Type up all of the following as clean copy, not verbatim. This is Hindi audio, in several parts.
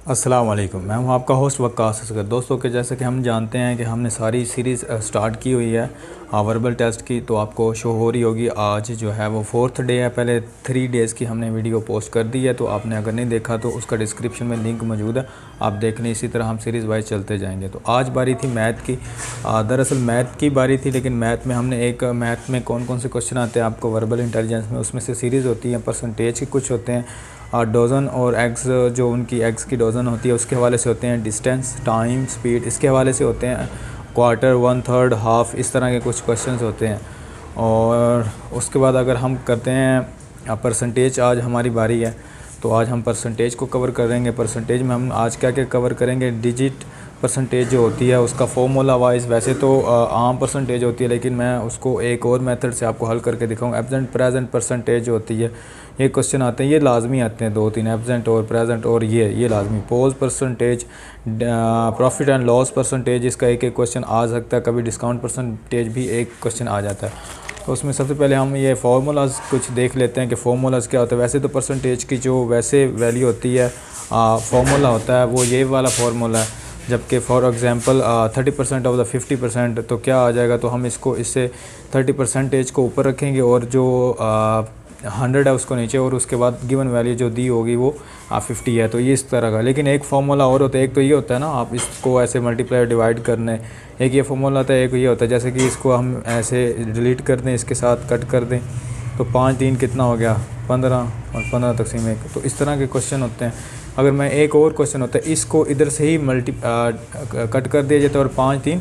अस्सलाम वालेकुम। मैं हूं आपका होस्ट वक्कास असगर। दोस्तों के जैसे कि हम जानते हैं कि हमने सारी सीरीज़ स्टार्ट की हुई है वर्बल टेस्ट की, तो आपको शो हो रही होगी। आज जो है वो 4th डे है। पहले 3 डेज़ की हमने वीडियो पोस्ट कर दी है, तो आपने अगर नहीं देखा तो उसका डिस्क्रिप्शन में लिंक मौजूद है, आप देख लें। इसी तरह हम सीरीज़ वाइज चलते जाएंगे। तो आज बारी थी मैथ की। दरअसल मैथ की बारी थी, लेकिन मैथ में हमने मैथ में कौन कौन से क्वेश्चन आते हैं आपको वर्बल इंटेलिजेंस में, उसमें से सीरीज़ होती है, परसेंटेज के कुछ होते हैं, डोज़न और एग्स, जो उनकी एग्स की डोज़न होती है उसके हवाले से होते हैं, डिस्टेंस, टाइम, स्पीड इसके हवाले से होते हैं, क्वार्टर, 1/3, हाफ, इस तरह के कुछ क्वेश्चंस होते हैं। और उसके बाद अगर हम करते हैं परसेंटेज, आज हमारी बारी है, तो आज हम परसेंटेज को कवर करेंगे। परसेंटेज में हम आज क्या क्या कवर करेंगे, डिजिट परसेंटेज जो होती है उसका फॉर्मूला वाइज, वैसे तो आम परसेंटेज होती है, लेकिन मैं उसको एक और मेथड से आपको हल करके दिखाऊंगा। एब्सेंट प्रेजेंट परसेंटेज जो होती है, ये क्वेश्चन आते हैं, ये लाजमी आते हैं, 2-3 एब्सेंट और प्रेजेंट, और ये लाजमी। Pose percentage, profit and loss percentage, इसका एक क्वेश्चन आ सकता है। कभी डिस्काउंट परसेंटेज भी एक क्वेश्चन आ जाता है। तो उसमें सबसे पहले हम ये फार्मूलाज कुछ देख लेते हैं कि फार्मूलाज क्या होता है। वैसे तो परसेंटेज की जो वैसे वैल्यू होती है, फार्मूला होता है वो ये वाला फार्मूला है। जबकि फॉर एग्ज़ाम्पल 30% ऑफ द 50%, तो क्या आ जाएगा, तो हम इससे 30% को ऊपर रखेंगे और जो 100 है उसको नीचे, और उसके बाद गिवन वैल्यू जो दी होगी वो 50 है। तो ये इस तरह का। लेकिन एक फार्मूला और होता है, एक तो ये होता है ना, आप इसको ऐसे मल्टीप्लाई डिवाइड करने, एक ये फार्मूला होता है, एक ये होता है जैसे कि इसको हम ऐसे डिलीट कर दें, इसके साथ कट कर दें, तो 5 3 कितना हो गया, 15, और 15 तक़सीम 1। तो इस तरह के क्वेश्चन होते हैं। अगर मैं एक और क्वेश्चन होता है, इसको इधर से ही कट कर दिया जाता है, और 5 3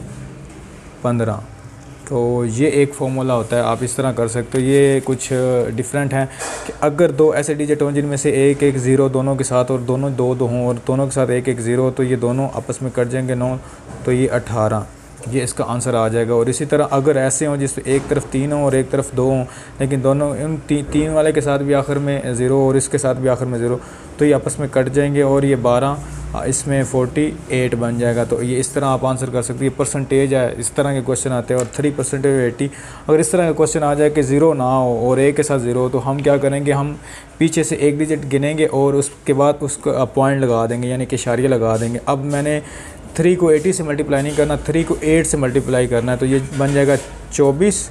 15, तो ये एक फार्मूला होता है। आप इस तरह कर सकते हो। ये कुछ डिफरेंट हैं कि अगर दो ऐसे डिजिट हों जिनमें से एक 0 दोनों के साथ, और दोनों 2 हों, और दोनों के साथ एक 0, तो ये दोनों आपस में कट जाएंगे 9, तो ये 18, ये इसका आंसर आ जाएगा। और इसी तरह अगर ऐसे हों जिसमें एक तरफ 3 हों और एक तरफ 2 हों, लेकिन दोनों इन 3 वाले के साथ भी आखिर में 0 और इसके साथ भी आखिर में 0, तो ये आपस में कट जाएंगे, और ये 12, इसमें 48 बन जाएगा। तो ये इस तरह आप आंसर कर सकते हैं। ये परसेंटेज है, इस तरह के क्वेश्चन आते हैं। और 3% 80, अगर इस तरह का क्वेश्चन आ जाए कि 0 ना हो और एक के साथ 0 हो, तो हम क्या करेंगे, हम पीछे से एक डिजिट गिनेंगे और उसके बाद उसको पॉइंट लगा देंगे, यानी कि इशारिया लगा देंगे। अब मैंने 3 को 80 से मल्टीप्लाई नहीं करना, 3 को 8 से मल्टीप्लाई करना है, तो ये बन जाएगा 24,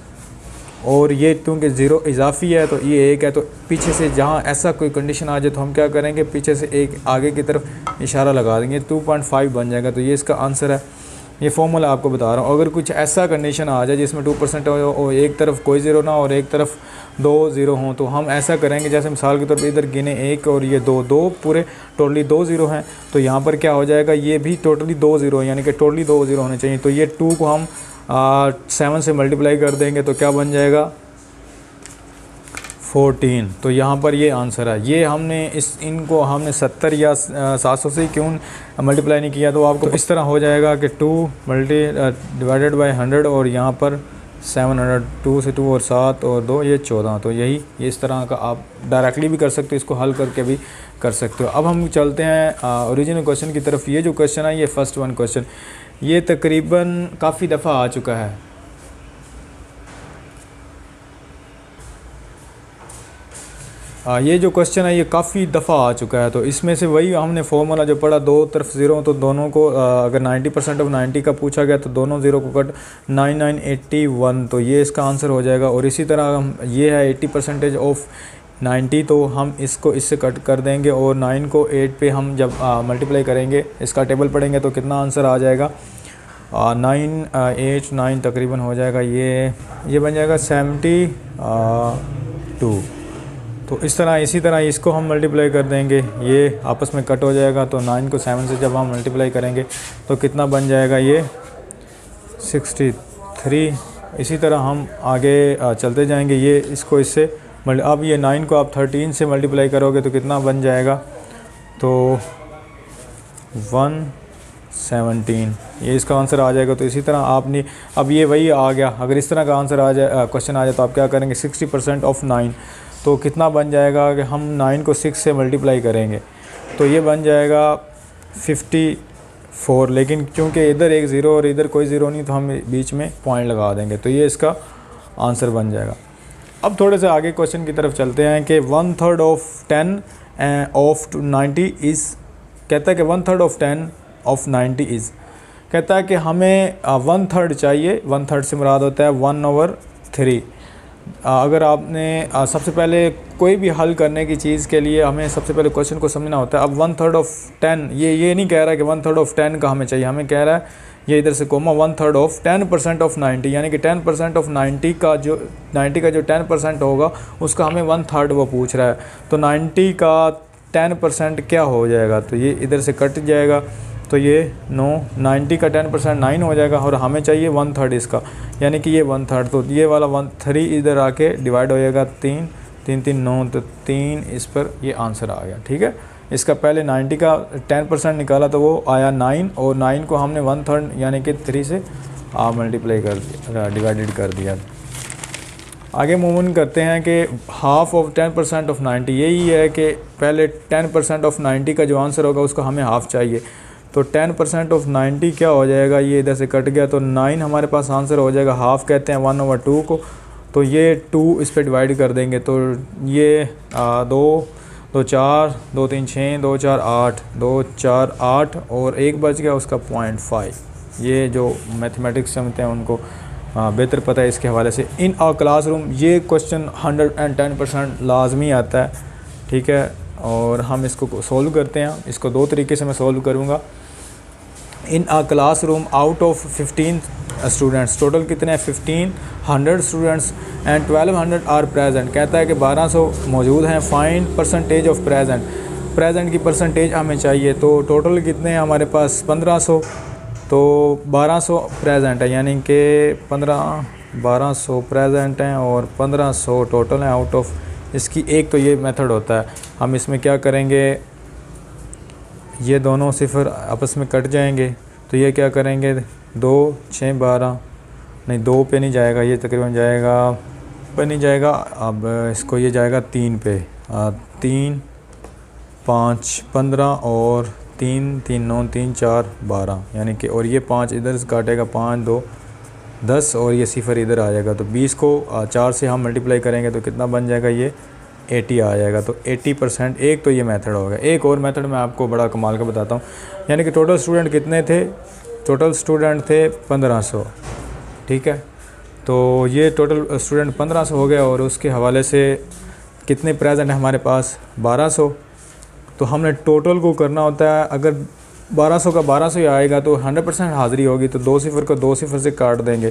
और ये क्योंकि 0 इजाफी है तो ये 1 है, तो पीछे से जहाँ ऐसा कोई कंडीशन आ जाए तो हम क्या करेंगे, पीछे से एक आगे की तरफ इशारा लगा देंगे, 2.5 बन जाएगा। तो ये इसका आंसर है। ये फॉर्मूला आपको बता रहा हूँ। अगर कुछ ऐसा कंडीशन आ जाए जिसमें 2% हो और एक तरफ कोई 0 ना और एक तरफ 2 0 हों, तो हम ऐसा करेंगे, जैसे मिसाल के तौर पर इधर गिने 1 और ये 2 पूरे टोटली 2 0 हैं, तो यहाँ पर क्या हो जाएगा, ये भी टोटली 2 0 यानी कि टोटली 2 0 होने चाहिए। तो ये 2 को हम 7 से मल्टीप्लाई कर देंगे, तो क्या बन जाएगा, 14। तो यहाँ पर ये आंसर है। ये हमने इनको हमने 70 या 700 से क्यों मल्टीप्लाई नहीं किया, तो आपको इस तरह हो जाएगा कि 2 डिवाइडेड बाय 100, और यहाँ पर 700, 2 से 2 और 7 और 2, ये 14। तो ये इस तरह का आप डायरेक्टली भी कर सकते हो, इसको हल करके भी कर सकते हो। अब हम चलते हैं ओरिजिनल क्वेश्चन की तरफ। ये जो क्वेश्चन है, ये फर्स्ट वन क्वेश्चन, ये तकरीबन काफ़ी दफ़ा आ चुका है। ये जो क्वेश्चन है ये काफ़ी दफ़ा आ चुका है। तो इसमें से वही हमने फॉर्मूला जो पढ़ा, दो तरफ 0, तो दोनों को अगर 90% ऑफ 90 का पूछा गया तो दोनों 0 को कट, 9981, तो ये इसका आंसर हो जाएगा। और इसी तरह हम ये है 80% ऑफ 90, तो हम इसको इससे कट कर देंगे, और 9 को 8 पे हम जब मल्टीप्लाई करेंगे, इसका टेबल पढ़ेंगे, तो कितना आंसर आ जाएगा, 9 8 9 तकरीबन हो जाएगा, ये बन जाएगा 72। तो इसी तरह इसको हम मल्टीप्लाई कर देंगे, ये आपस में कट हो जाएगा। तो 9 को 7 से जब हम मल्टीप्लाई करेंगे तो कितना बन जाएगा, ये 63। इसी तरह हम आगे चलते जाएंगे। ये इसको इससे अब ये 9 को आप 13 से मल्टीप्लाई करोगे तो कितना बन जाएगा, तो 117, ये इसका आंसर आ जाएगा। तो इसी तरह आपने अब ये वही आ गया। अगर इस तरह का आंसर आ जाए, क्वेश्चन आ जाए, तो आप क्या करेंगे, 60% ऑफ 9, तो कितना बन जाएगा कि हम 9 को 6 से मल्टीप्लाई करेंगे, तो ये बन जाएगा 54। लेकिन क्योंकि इधर एक 0 और इधर कोई 0 नहीं, तो हम बीच में पॉइंट लगा देंगे, तो ये इसका आंसर बन जाएगा। अब थोड़े से आगे क्वेश्चन की तरफ चलते हैं कि 1/3 ऑफ 10 ऑफ 90 इज़ कहता है कि 1/3 ऑफ 10 ऑफ 90 इज़, कहता है कि हमें 1/3 चाहिए। 1/3 से मुराद होता है 1/3। अगर आपने सबसे पहले कोई भी हल करने की चीज़ के लिए हमें सबसे पहले क्वेश्चन को समझना होता है। अब 1/3 ऑफ 10, ये नहीं कह रहा है कि 1/3 ऑफ 10 का हमें चाहिए, हमें कह रहा है ये इधर से कोमा 1/3 ऑफ 10% ऑफ 90, यानी कि 10% ऑफ 90 का जो 10% होगा उसका हमें 1/3 वो पूछ रहा है। तो 90 का 10% क्या हो जाएगा, तो ये इधर से कट जाएगा, तो ये 90 का 10% 9 हो जाएगा और हमें चाहिए 1/3 इसका, यानी कि ये 1/3। तो ये वाला 3 इधर आके डिवाइड हो जाएगा 3 3 3 9, तो 3 इस पर ये आंसर आ गया। ठीक है, इसका पहले 90 का 10% निकाला तो वो आया 9, और 9 को हमने 1/3 यानी कि 3 से मल्टीप्लाई कर दिया, डिवाइडेड कर दिया। आगे मूव ऑन करते हैं कि हाफ ऑफ 10% ऑफ 90, यही है कि पहले 10% ऑफ 90 का जो आंसर होगा उसका हमें हाफ चाहिए। तो 10% ऑफ 90 क्या हो जाएगा, ये इधर से कट गया, तो 9 हमारे पास आंसर हो जाएगा। हाफ कहते हैं 1/2 को, तो ये 2 इस पर डिवाइड कर देंगे, तो ये 2 2 4 2 3 6 2 4 8 2 4 8 और एक बच गया उसका 0.5। ये जो मैथमेटिक्स समझते हैं उनको बेहतर पता है इसके हवाले से। इन आवर क्लासरूम, ये क्वेश्चन 110% लाजमी आता है। ठीक है, और हम इसको सोल्व करते हैं। इसको 2 तरीके से मैं सोल्व करूँगा। In a classroom out of 15 students, total कितने हैं 1500 स्टूडेंट्स एंड 1200 आर प्रेजेंट, कहता है कि 1200 मौजूद हैं। Find percentage of present, present की परसेंटेज हमें चाहिए। तो टोटल कितने हैं हमारे पास 1500, तो 1200 प्रेजेंट है, यानी कि 1200 प्रेजेंट हैं और 1500 टोटल हैं आउट ऑफ। इसकी एक तो ये मेथड होता है, हम इसमें क्या करेंगे, ये दोनों सिफर आपस में कट जाएंगे, तो ये क्या करेंगे 2 6 12, नहीं 2 पे नहीं जाएगा, ये तकरीबन जाएगा पे नहीं जाएगा। अब इसको ये जाएगा 3 पे, 3 5 15 और 3 3 9 3 4 12, यानी कि, और ये 5 इधर से काटेगा, 5 2 10 और ये सिफर इधर आ जाएगा। तो 20 को 4 से हम मल्टीप्लाई करेंगे तो कितना बन जाएगा, ये 80 आ जाएगा। तो 80%, एक तो ये मेथड होगा। एक और मेथड मैं आपको बड़ा कमाल का बताता हूँ, यानी कि टोटल स्टूडेंट कितने थे, टोटल स्टूडेंट थे 1500। ठीक है, तो ये टोटल स्टूडेंट 1500 हो गया और उसके हवाले से कितने प्रेजेंट है हमारे पास 1200। तो हमने टोटल को करना होता है, अगर 1200 का 1200 ही आएगा तो 100% हाज़िरी होगी, तो 2 सिफर को 2 सिफर से काट देंगे,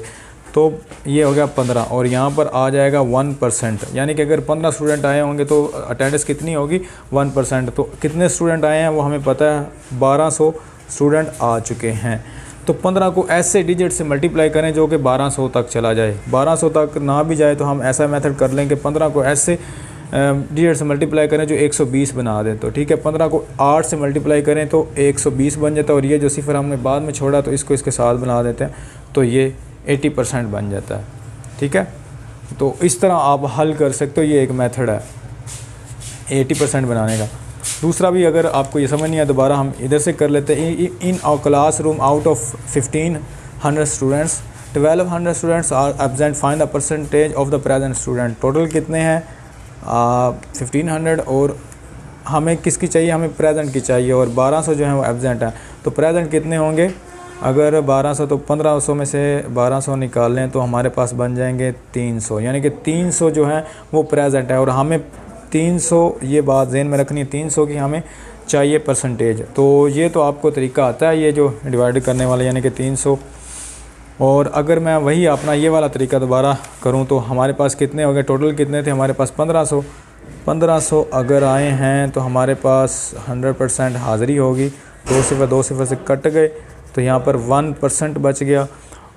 तो ये हो गया 15 और यहाँ पर आ जाएगा 1%, यानी कि अगर 15 स्टूडेंट आए होंगे तो अटेंडेंस कितनी होगी 1%। तो कितने स्टूडेंट आए हैं वो हमें पता है, 1200 स्टूडेंट आ चुके हैं। तो 15 को ऐसे डिजिट से मल्टीप्लाई करें जो कि 1200 तक चला जाए। 1200 तक ना भी जाए तो हम ऐसा मेथड कर लें कि 15 को ऐसे डिजिट से मल्टीप्लाई करें जो 120 बना दें। तो ठीक है, 15 को 8 से मल्टीप्लाई करें तो 120 बन जाता है, और ये जो सिफर हमने बाद में छोड़ा तो इसको इसके साथ बना देते हैं, तो ये 80% बन जाता है। ठीक है, तो इस तरह आप हल कर सकते हो, ये एक मेथड है 80% बनाने का। दूसरा भी अगर आपको ये समझ नहीं है, दोबारा हम इधर से कर लेते हैं। In our classroom out of 1500 students 1200 students are absent, find the percentage of the present student. Total कितने हैं 1500 और हमें किसकी चाहिए, हमें प्रेजेंट की चाहिए, और 1200 जो है वो एब्सेंट है। तो प्रेजेंट कितने होंगे, अगर 1200 तो 1500 में से 1200 निकाल लें तो हमारे पास बन जाएंगे 300, यानी कि 300 जो है वो प्रेजेंट है, और हमें 300, ये बात ज़हन में रखनी है, 300 की हमें चाहिए परसेंटेज। तो ये तो आपको तरीका आता है ये जो डिवाइड करने वाला, यानी कि 300। और अगर मैं वही अपना ये वाला तरीका दोबारा करूं तो हमारे पास कितने हो गए, टोटल कितने थे हमारे पास 1500 अगर आए हैं तो हमारे पास 100% हाज़िरी होगी। 2 सिफर से कट गए तो यहाँ पर 1% बच गया,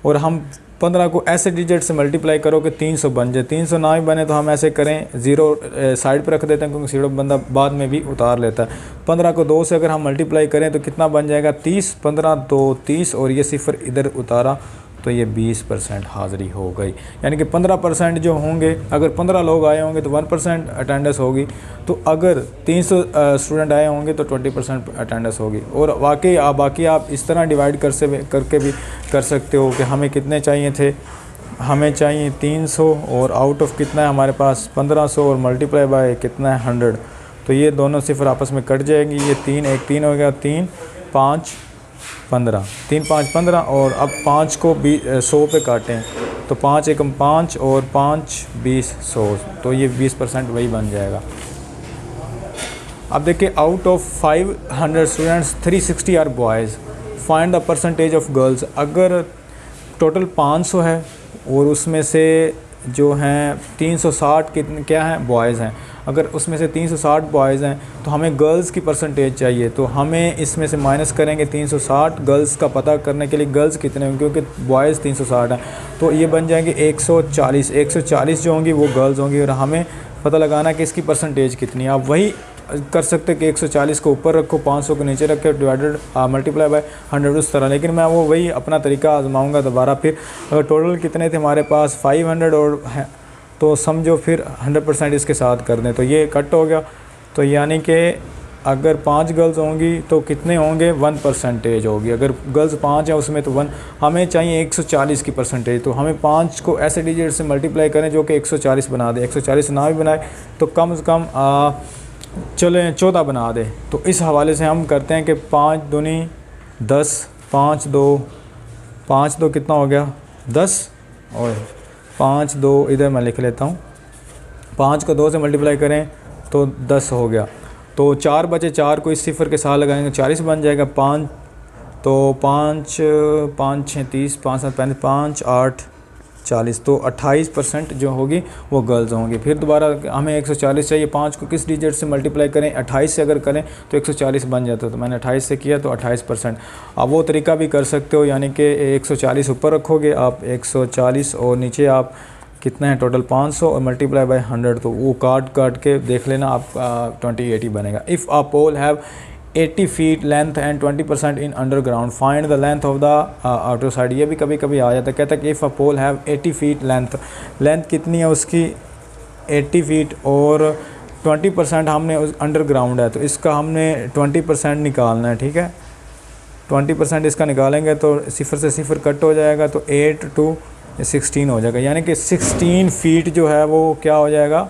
और हम 15 को ऐसे डिजिट से मल्टीप्लाई करो कि 300 बन जाए। 300 ना भी बने तो हम ऐसे करें, 0 साइड पर रख देते हैं क्योंकि 0 बंदा बाद में भी उतार लेता है। 15 को 2 से अगर हम मल्टीप्लाई करें तो कितना बन जाएगा 30, 15 2 30 और ये सिफर इधर उतारा तो ये 20% हाज़िरी हो गई। यानी कि 15% जो होंगे, अगर 15 लोग आए होंगे तो 1% अटेंडेंस होगी, तो अगर 300 स्टूडेंट आए होंगे तो 20% अटेंडेंस होगी। और बाकी आप इस तरह डिवाइड करके भी कर सकते हो कि हमें कितने चाहिए थे, हमें चाहिए 300 और आउट ऑफ कितना है हमारे पास 1500 और मल्टीप्लाई बाय कितना है 100, तो ये दोनों सिफर आपस में कट जाएंगी। ये 3 एक 3 हो गया, 3 5 15, 3 5 15 और अब 5 को 100 पे काटें तो 5 एकम 5 और 5 20 100, तो ये 20% वही बन जाएगा। अब देखिए out of 500 students 360 are boys, find the percentage of girls. अगर टोटल 500 है और उसमें से जो हैं 360 कितने क्या हैं बॉयज़ हैं, अगर उसमें से 360 बॉयज़ हैं तो हमें गर्ल्स की परसेंटेज चाहिए। तो हमें इसमें से माइनस करेंगे 360 गर्ल्स का पता करने के लिए गर्ल्स कितने होंगे, क्योंकि बॉयज़ 360 हैं तो ये बन जाएंगे 140 जो होंगी वो गर्ल्स होंगी और हमें पता लगाना कि इसकी परसेंटेज कितनी है। आप वही कर सकते हैं कि 140 को ऊपर रखो, 500 को नीचे रखो, डिवाइडेड मल्टीप्लाई बाय 100 उस तरह, लेकिन मैं वो वही अपना तरीका आजमाऊंगा दोबारा। फिर अगर टोटल कितने थे हमारे पास 500 और हैं तो समझो फिर 100% इसके साथ कर दें तो ये कट हो गया। तो यानी कि अगर 5 गर्ल्स होंगी तो कितने होंगे 1% होगी। अगर गर्ल्स 5 है उसमें तो 1, हमें चाहिए 140 की परसेंटेज। तो हमें 5 को ऐसे डिजिट से मल्टीप्लाई करें जो कि 140 बना दे। 140 ना भी बनाए तो कम से कम चलें 14 बना दे। तो इस हवाले से हम करते हैं कि 5 दूनी 10, 5 2 कितना हो गया 10 और 5 2 इधर मैं लिख लेता हूँ, 5 को 2 से मल्टीप्लाई करें तो 10 हो गया। तो 4 बचे, 4 को इस सिफर के साथ लगाएंगे 40 बन जाएगा। 5 तो 5 5 6 30, 5 7 35, 5 8 40, तो 28% जो होगी वो गर्ल्स होंगी। फिर दोबारा हमें 140 चाहिए, 5 को किस डिजिट से मल्टीप्लाई करें, 28 से अगर करें तो 140 बन जाता है। तो मैंने 28 से किया तो 28%। आप वो तरीका भी कर सकते हो, यानी कि 140 ऊपर रखोगे आप 140 और नीचे आप कितना है टोटल 500 और मल्टीप्लाई बाय 100, तो वो काट के देख लेना आप 2080 बनेगा। If a pole have 80 feet length and 20% in underground, find the length of the outer side. ये भी कभी कभी आ जाता है, कहता है कि if a pole have 80 feet length कितनी है उसकी 80 फीट और 20% हमने अंडरग्राउंड है तो इसका हमने 20% निकालना है। ठीक है, 20% इसका निकालेंगे तो सिफर से सिफर कट हो जाएगा तो 8 2 16 हो जाएगा, यानी कि 16 फीट जो है वो क्या हो जाएगा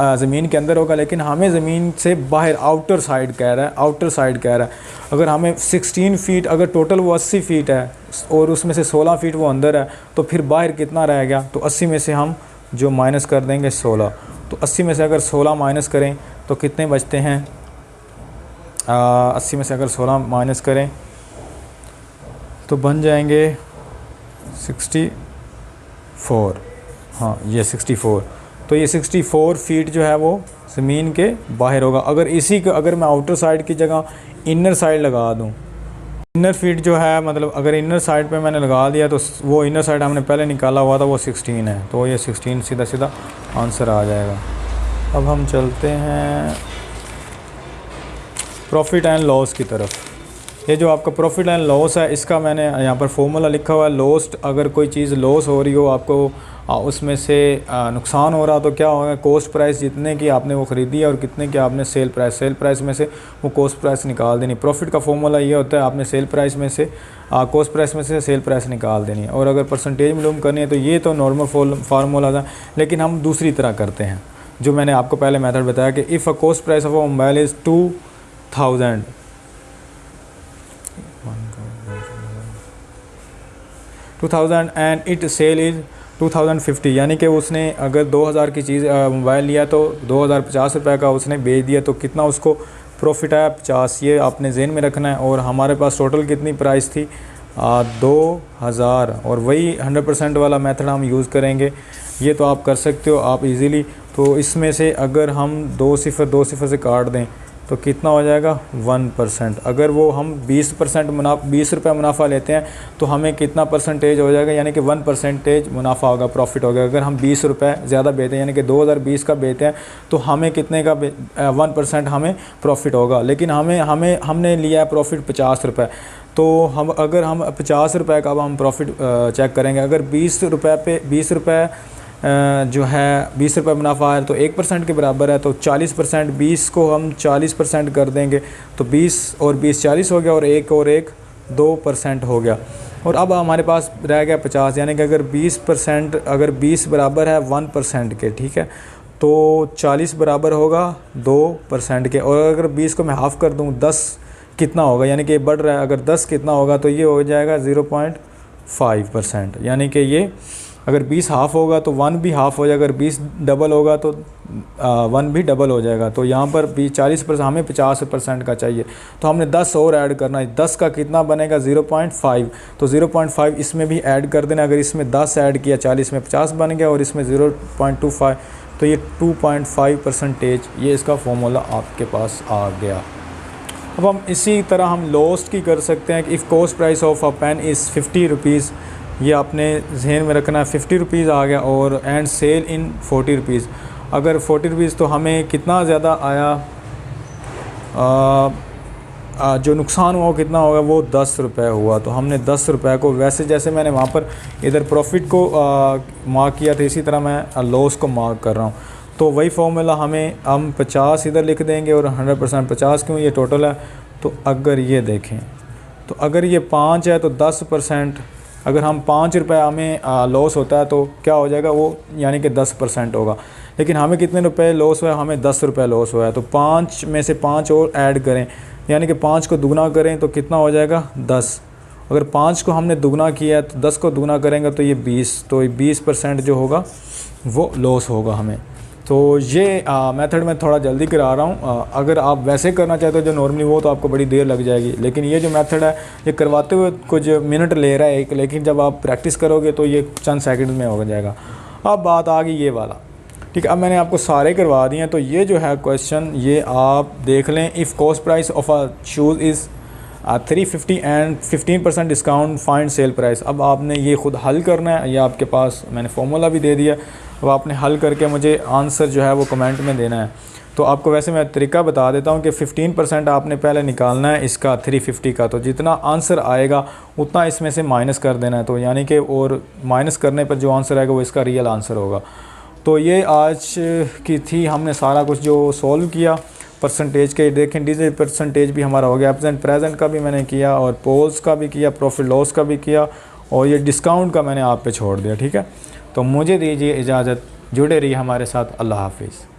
ज़मीन के अंदर होगा। लेकिन हमें ज़मीन से बाहर आउटर साइड कह रहा है। अगर हमें 16 फीट, अगर टोटल वो 80 फीट है और उसमें से 16 फीट वो अंदर है तो फिर बाहर कितना रह गया, तो 80 में से हम जो माइनस कर देंगे 16, तो 80 में से अगर 16 माइनस करें तो कितने बचते हैं 80 में से अगर 16 माइनस करें तो बन जाएंगे 64। हाँ ये 64, तो ये 64 फीट जो है वो ज़मीन के बाहर होगा। अगर मैं आउटर साइड की जगह इनर साइड लगा दूं, इनर फीट जो है मतलब अगर इनर साइड पे मैंने लगा दिया तो वो इनर साइड हमने पहले निकाला हुआ था वो 16 है, तो ये 16 सीधा आंसर आ जाएगा। अब हम चलते हैं प्रॉफिट एंड लॉस की तरफ। ये जो आपका प्रॉफिट एंड लॉस है इसका मैंने यहाँ पर फॉर्मूला लिखा हुआ है। लॉस्ट, अगर कोई चीज़ लॉस हो रही हो आपको उसमें से नुकसान हो रहा तो क्या होगा, कॉस्ट प्राइस जितने की आपने वो ख़रीदी है और कितने की आपने सेल प्राइस में से वो कॉस्ट प्राइस निकाल देनी। प्रॉफिट का फॉर्मूला ये होता है आपने सेल प्राइस में से कॉस्ट प्राइस में से सेल प्राइस निकाल देनी है। और अगर परसेंटेज मालूम करनी है तो ये तो नॉर्मल फार्मूला था, लेकिन हम दूसरी तरह करते हैं जो मैंने आपको पहले मेथड बताया कि if a cost price of a mobile is 2000 and it sell is 2050, यानी कि उसने अगर 2000 की चीज़ मोबाइल लिया तो 2050 रुपये का उसने बेच दिया तो कितना उसको प्रॉफिट आया 50। ये आपने ज़हन में रखना है। और हमारे पास टोटल कितनी प्राइस थी 2000, और वही 100% वाला मेथड हम यूज़ करेंगे। ये तो आप कर सकते हो आप इजीली। तो इसमें से अगर हम 2 सिफर से काट दें तो कितना हो जाएगा 1%। अगर वो हम 20 रुपये मुनाफा लेते हैं तो हमें कितना परसेंटेज हो जाएगा, यानी कि 1% मुनाफा होगा, प्रॉफिट होगा। अगर हम 20 रुपये ज़्यादा बेचते हैं यानी कि 2020 का बेचते हैं तो हमें कितने का 1% हमें प्रॉफिट होगा। लेकिन हमने लिया है प्रॉफिट 50 रुपये, तो अगर हम 50 रुपये का अब हम प्रॉफिट चेक करेंगे। अगर 20 रुपये जो है 20 रुपये मुनाफा है तो 1% के बराबर है, तो 40%, 20 को हम 40% कर देंगे तो 20 और 20 40 हो गया और 1 2% हो गया। और अब हमारे पास रह गया 50, यानी कि अगर 20% अगर 20 बराबर है 1% के, ठीक है, तो 40 बराबर होगा 2% के, और अगर 20 को मैं हाफ़ कर दूँ 10 कितना होगा, यानी कि ये बढ़ रहा है, अगर 10 कितना होगा तो ये हो जाएगा 0.5%, यानी कि ये अगर 20 हाफ़ होगा तो 1 भी हाफ़ हो जाएगा, अगर 20 डबल होगा तो 1 भी डबल हो जाएगा। तो यहाँ पर 40%, हमें 50% का चाहिए, तो हमने 10 और ऐड करना है। 10 का कितना बनेगा 0.5, तो 0.5 इसमें भी ऐड कर देना। अगर इसमें 10 ऐड किया 40 में 50 बन गया, और इसमें 0.25, तो ये 2.5% ये इसका फॉर्मूला आपके पास आ गया। अब हम इसी तरह हम लॉस्ट की कर सकते हैं कि if cost price of a pen is 50 rupees, ये आपने जहन में रखना है। 50 रुपीज़ आ गया, और एंड सेल इन 40 रुपीज़। अगर 40 रुपीज़ तो हमें कितना ज़्यादा आया, जो नुकसान हुआ कितना होगा, वो 10 रुपये हुआ। तो हमने 10 रुपये को, वैसे जैसे मैंने वहाँ पर इधर प्रॉफिट को मार्क किया था, इसी तरह मैं लॉस को मार्क कर रहा हूँ। तो वही फॉर्मूला हम 50 इधर लिख देंगे, और 100% 50 क्यों, ये टोटल है। तो अगर ये देखें, तो अगर ये 5 है तो 10%, अगर हम 5 रुपये हमें लॉस होता है तो क्या हो जाएगा वो, यानी कि 10% होगा। लेकिन हमें कितने रुपए लॉस हुआ है, हमें 10 रुपये लॉस हुआ है। तो 5 में से 5 और ऐड करें, यानी कि 5 को दुगना करें तो कितना हो जाएगा 10। अगर 5 को हमने दुगना किया है तो 10 को दुगना करेंगे तो ये 20, तो 20% जो होगा वो लॉस होगा हमें। तो ये मेथड मैं थोड़ा जल्दी करा रहा हूँ। अगर आप वैसे करना चाहते हो जो नॉर्मली, वो तो आपको बड़ी देर लग जाएगी। लेकिन ये जो मेथड है ये करवाते हुए कुछ मिनट ले रहा है एक, लेकिन जब आप प्रैक्टिस करोगे तो ये चंद सेकंड में हो जाएगा। अब बात आ गई ये वाला, ठीक है। अब मैंने आपको सारे करवा दिए हैं। तो ये जो है क्वेश्चन, ये आप देख लें। If cost price of a shoes is 350 and 15% discount, find sale price. अब आपने ये ख़ुद हल करना है, ये आपके पास मैंने फॉर्मूला भी दे दिया। अब आपने हल करके मुझे आंसर जो है वो कमेंट में देना है। तो आपको वैसे मैं तरीका बता देता हूँ कि 15% आपने पहले निकालना है इसका 350 का। तो जितना आंसर आएगा उतना इसमें से माइनस कर देना है। तो यानी कि, और माइनस करने पर जो आंसर आएगा वो इसका रियल आंसर होगा। तो ये आज की थी, हमने सारा कुछ जो सॉल्व किया परसेंटेज के। देखें डिजिट परसेंटेज भी हमारा हो गया, एब्सेंट प्रेजेंट का भी मैंने किया, और पोल्स का भी किया, प्रॉफिट लॉस का भी किया, और ये डिस्काउंट का मैंने आप पे छोड़ दिया, ठीक है। तो मुझे दीजिए इजाज़त, जुड़े रहिए हमारे साथ। अल्लाह हाफिज़।